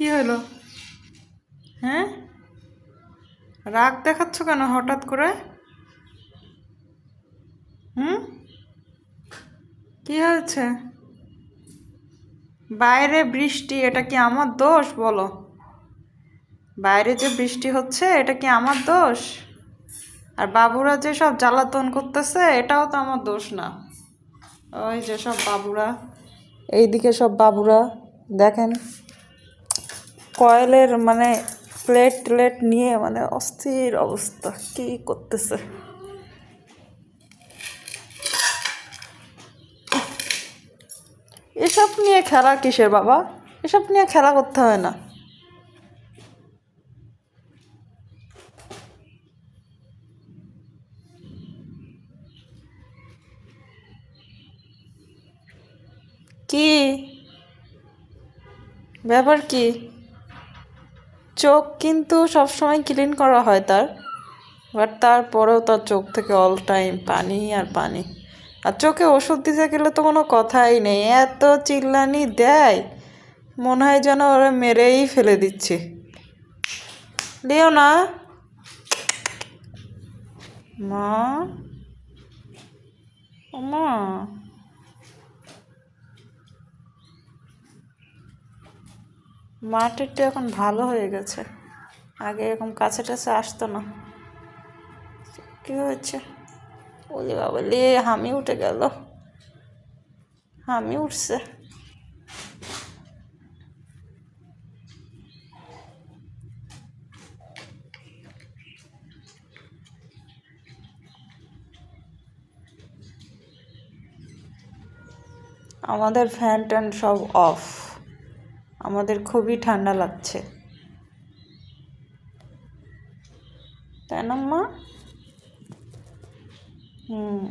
কি হলো? হ্যাঁ, রাগ দেখাচ্ছ কেন হঠাৎ করে? হুম, কি হয়েছে? বাইরে বৃষ্টি, এটা কি আমার দোষ বলো? বাইরে যে বৃষ্টি হচ্ছে এটা কি আমার দোষ? আর বাবুরা যে সব জ্বালাতন করতেছে এটাও তো আমার দোষ না। ওই যে সব বাবুরা, এইদিকে সব বাবুরা দেখেন, কয়েলের মানে প্লেট টেলেট নিয়ে মানে অস্থির অবস্থা, কি করতেছে। এসব নিয়ে খেলা কিসের বাবা? এসব নিয়ে খেলা করতে হয় না। কি ব্যাপার কি? চোখ কিন্তু সবসময় ক্লিন করা হয় তার, বাট তারপরেও তার চোখ থেকে অল টাইম পানি আর পানি। আর চোখে ওষুধ দিতে গেলে তো কোনো কথাই নেই, এত চিল্লানি দেয় মনে হয় যেন ওরা মেরেই ফেলে দিচ্ছে। লিও না মা, ও মা, মাটা একটু এখন ভালো হয়ে গেছে, আগে এরকম কাছে টাছে আসতো না। কি হয়েছে? ওলে বাবা লে, হামি উঠে গেল, হামি উঠছে। আমাদের ফ্যান ট্যান সব অফ, আমাদের খুবই ঠান্ডা লাগছে, তাই না মা? হুম।